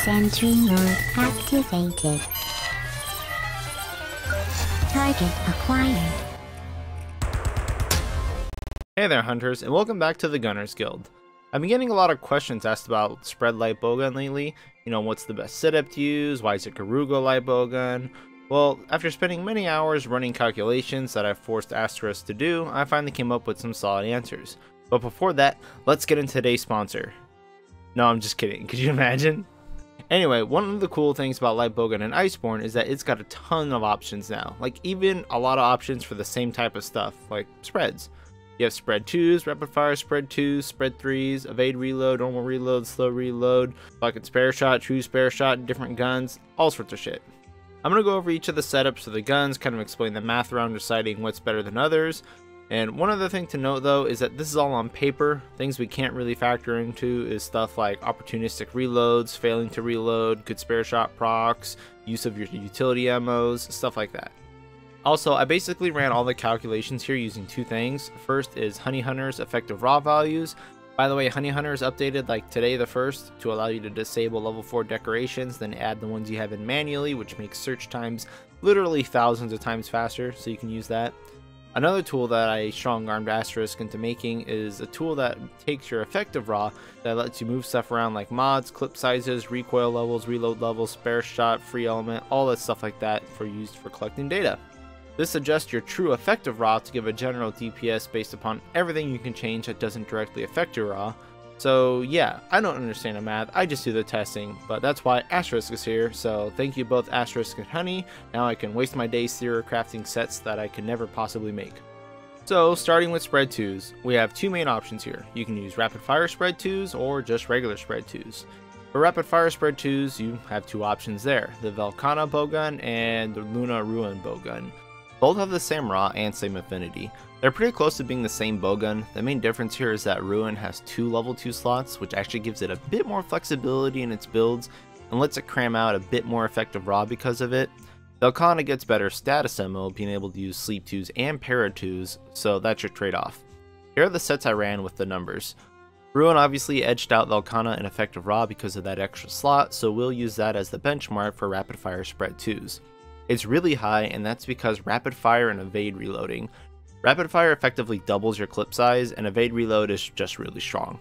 Sentry mode activated. Target acquired. Hey there hunters, and welcome back to the Gunners Guild. I've been getting a lot of questions asked about spread light bowgun lately. You know, what's the best setup to use? Why is it Garuga light bowgun? Well, after spending many hours running calculations that I forced Asterisk to do, I finally came up with some solid answers. But before that, let's get into today's sponsor. No, I'm just kidding. Could you imagine? Anyway, one of the cool things about light bowgun and Iceborne is that it's got a ton of options now. Like even a lot of options for the same type of stuff, like spreads. You have spread 2s, rapid fire spread 2s, spread 3s, evade reload, normal reload, slow reload, fucking spare shot, true spare shot, different guns, all sorts of shit. I'm going to go over each of the setups for the guns, kind of explain the math around deciding what's better than others. And one other thing to note though is that this is all on paper. Things we can't really factor into is stuff like opportunistic reloads, failing to reload, good spare shot procs, use of your utility ammos, stuff like that. Also, I basically ran all the calculations here using two things. First is Honey Hunter's effective raw values. By the way, Honey Hunter is updated like today the 1st to allow you to disable level 4 decorations, then add the ones you have in manually, which makes search times literally thousands of times faster, so you can use that. Another tool that I strong-armed Asterisk into making is a tool that takes your effective raw that lets you move stuff around like mods, clip sizes, recoil levels, reload levels, spare shot, free element, all that stuff like that for used for collecting data. This adjusts your true effective raw to give a general DPS based upon everything you can change that doesn't directly affect your raw. So yeah, I don't understand the math, I just do the testing, but that's why Asterisk is here, so thank you both Asterisk and Honey. Now I can waste my days theory crafting sets that I could never possibly make. So starting with spread 2s, we have two main options here. You can use rapid fire spread 2s or just regular spread 2s. For rapid fire spread 2s, you have two options there, the Velkhana bowgun and the Luna Ruin bowgun. Both have the same raw and same affinity. They're pretty close to being the same bowgun. The main difference here is that Ruin has two level 2 slots, which actually gives it a bit more flexibility in its builds and lets it cram out a bit more effective raw because of it. Velkhana gets better status ammo, being able to use sleep 2s and para 2s, so that's your trade-off. Here are the sets I ran with the numbers. Ruin obviously edged out Velkhana in effective raw because of that extra slot, so we'll use that as the benchmark for rapid fire spread 2s. It's really high, and that's because rapid fire and evade reloading. Rapid fire effectively doubles your clip size, and evade reload is just really strong.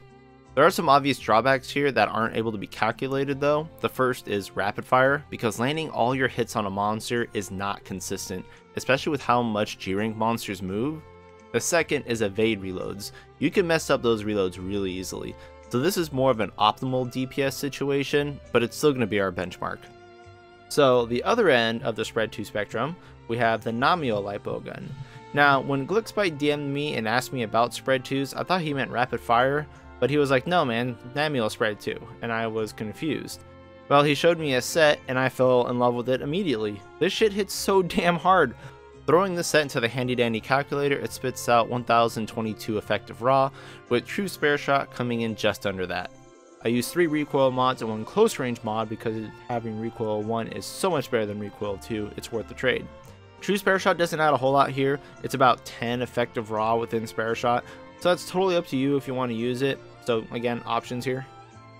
There are some obvious drawbacks here that aren't able to be calculated though. The first is rapid fire, because landing all your hits on a monster is not consistent, especially with how much G-rank monsters move. The second is evade reloads. You can mess up those reloads really easily, so this is more of an optimal DPS situation, but it's still going to be our benchmark. So the other end of the spread 2 spectrum, we have the Namio light bowgun. Now, when Glickspite DM'd me and asked me about spread 2s, I thought he meant rapid fire, but he was like, no man, Namio spread 2, and I was confused. Well, he showed me a set, and I fell in love with it immediately. This shit hits so damn hard. Throwing this set into the handy dandy calculator, it spits out 1022 effective raw, with true spare shot coming in just under that. I used 3 recoil mods and 1 close range mod because having recoil 1 is so much better than recoil 2, it's worth the trade. True spare shot doesn't add a whole lot here, it's about 10 effective raw within spare shot, so it's totally up to you if you want to use it, so again, options here.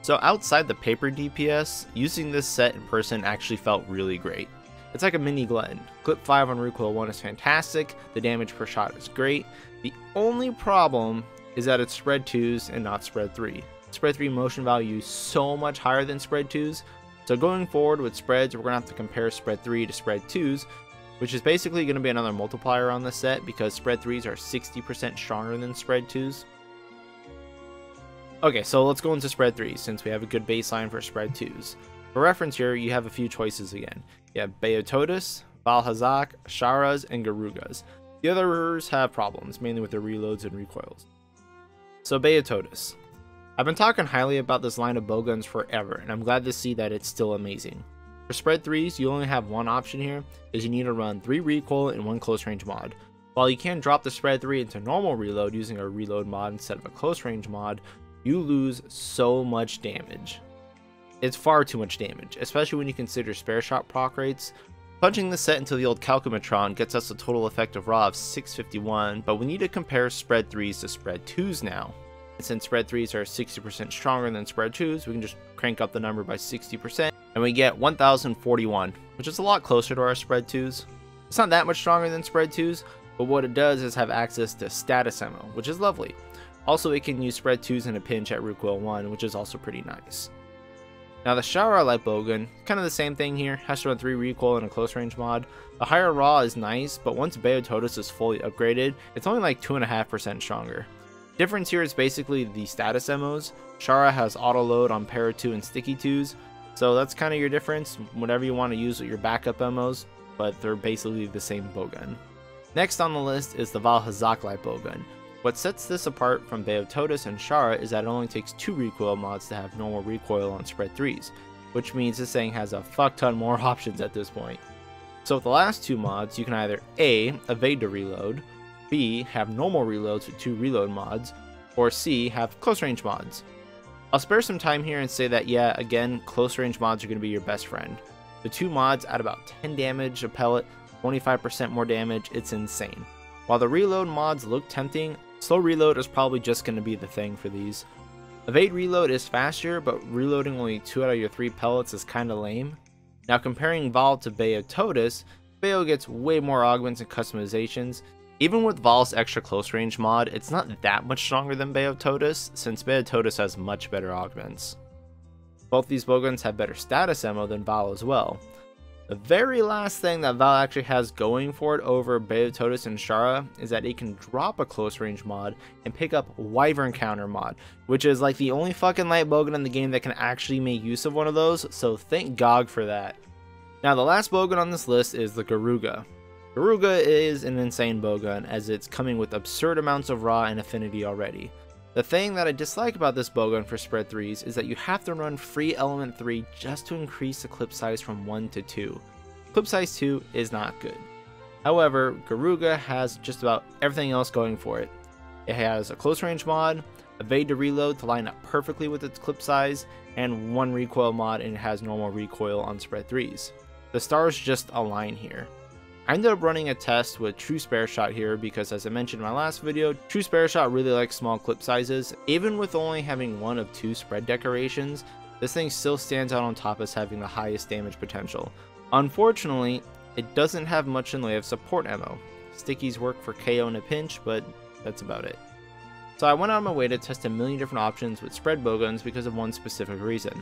So outside the paper DPS, using this set in person actually felt really great. It's like a mini Glenn. Clip 5 on recoil 1 is fantastic, the damage per shot is great. The only problem is that it's spread 2s and not spread 3. Spread 3 motion value is so much higher than spread 2s, so going forward with spreads, we're going to have to compare spread 3 to spread 2s, which is basically going to be another multiplier on this set because spread 3s are 60% stronger than spread 2s. Okay, so let's go into spread 3s since we have a good baseline for spread 2s. For reference here, you have a few choices again. You have buuuuut, Valhazak, Sharas, and Garugas. The others have problems, mainly with their reloads and recoils. So buuuuut. I've been talking highly about this line of bowguns forever, and I'm glad to see that it's still amazing. For spread 3s, you only have one option here, is you need to run 3 recoil and 1 close range mod. While you can drop the spread 3 into normal reload using a reload mod instead of a close range mod, you lose so much damage. It's far too much damage, especially when you consider spare shot proc rates. Punching the set into the old calculatron gets us a total effective raw of 651, but we need to compare spread 3s to spread 2s now. Since spread 3s are 60% stronger than spread 2s, we can just crank up the number by 60%. and we get 1041, which is a lot closer to our spread 2s. It's not that much stronger than spread 2s, but what it does is have access to status ammo, which is lovely. Also, it can use spread 2s in a pinch at recoil 1, which is also pretty nice. Now the Shara light bowgun, kind of the same thing here, has to run 3 recoil in a close range mod. The higher raw is nice, but once buuuuut is fully upgraded, it's only like 2.5% stronger. Difference here is basically the status MOs. Shara has auto load on para 2 and sticky 2s, so that's kind of your difference, whatever you want to use with your backup MOs, but they're basically the same bowgun. Next on the list is the Valhazak light bowgun. What sets this apart from buuuuut and Shara is that it only takes 2 recoil mods to have normal recoil on spread 3s, which means this thing has a fuck ton more options at this point. So with the last 2 mods, you can either A, evade to reload, B, have normal reloads with 2 reload mods, or C, have close range mods. I'll spare some time here and say that yeah, again, close range mods are going to be your best friend. The 2 mods add about 10 damage a pellet, 25% more damage, it's insane. While the reload mods look tempting, slow reload is probably just going to be the thing for these. Evade reload is faster, but reloading only 2 out of your 3 pellets is kinda lame. Now comparing Val to buuuuut, Beo gets way more augments and customizations. Even with Val's extra close range mod, it's not that much stronger than buuuuut, since buuuuut has much better augments. Both these bowguns have better status ammo than Val as well. The very last thing that Val actually has going for it over buuuuut and Shara is that it can drop a close range mod and pick up Wyvern counter mod, which is like the only fucking light bowgun in the game that can actually make use of one of those, so thank GOG for that. Now the last bowgun on this list is the Garuga. Garuga is an insane bowgun as it's coming with absurd amounts of raw and affinity already. The thing that I dislike about this bowgun for spread 3s is that you have to run free element 3 just to increase the clip size from 1 to 2. Clip size 2 is not good. However, Garuga has just about everything else going for it. It has a close range mod, evade to reload to line up perfectly with its clip size, and 1 recoil mod, and it has normal recoil on spread 3s. The stars just align here. I ended up running a test with True Spare Shot here because, as I mentioned in my last video, True Spare Shot really likes small clip sizes. Even with only having 1 of 2 spread decorations, this thing still stands out on top as having the highest damage potential. Unfortunately, it doesn't have much in the way of support ammo. Stickies work for KO in a pinch, but that's about it. So I went out of my way to test a million different options with spread bowguns because of one specific reason.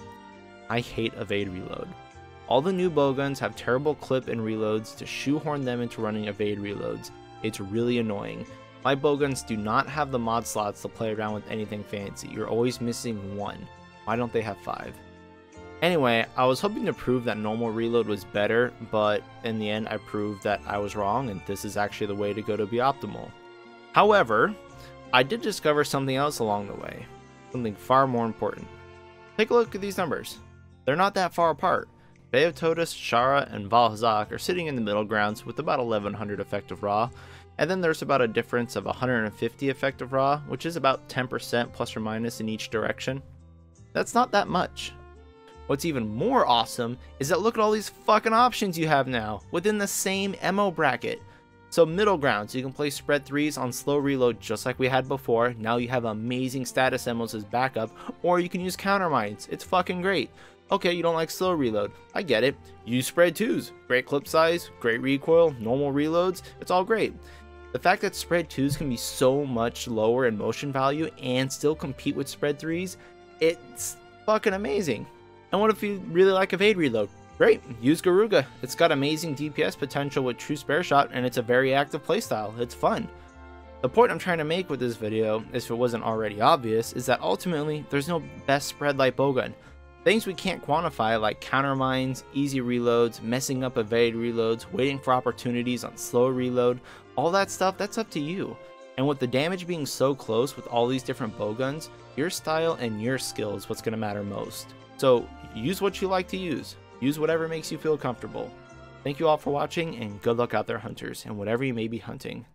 I hate evade reload. All the new bowguns have terrible clip and reloads to shoehorn them into running evade reloads. It's really annoying. My bowguns do not have the mod slots to play around with anything fancy. You're always missing 1. Why don't they have 5? Anyway, I was hoping to prove that normal reload was better, but in the end I proved that I was wrong and this is actually the way to go to be optimal. However, I did discover something else along the way. Something far more important. Take a look at these numbers. They're not that far apart. buuuuut, Shara, and Valhazak are sitting in the middle grounds with about 1100 effective raw, and then there's about a difference of 150 effective raw, which is about 10% plus or minus in each direction. That's not that much. What's even more awesome is that look at all these fucking options you have now within the same MO bracket. So middle grounds, you can play spread 3s on slow reload just like we had before. Now you have amazing status MOs as backup, or you can use counter mines. It's fucking great. Okay, you don't like slow reload. I get it. Use spread 2s. Great clip size, great recoil, normal reloads. It's all great. The fact that spread 2s can be so much lower in motion value and still compete with spread 3s, it's fucking amazing. And what if you really like evade reload? Great, use Garuga. It's got amazing DPS potential with True Spare Shot and it's a very active playstyle. It's fun. The point I'm trying to make with this video, if it wasn't already obvious, is that ultimately there's no best spread light bowgun. Things we can't quantify like counter mines, easy reloads, messing up evade reloads, waiting for opportunities on slow reload, all that stuff, that's up to you. And with the damage being so close with all these different bowguns, your style and your skill is what's going to matter most. So use what you like to use. Use whatever makes you feel comfortable. Thank you all for watching and good luck out there hunters and whatever you may be hunting.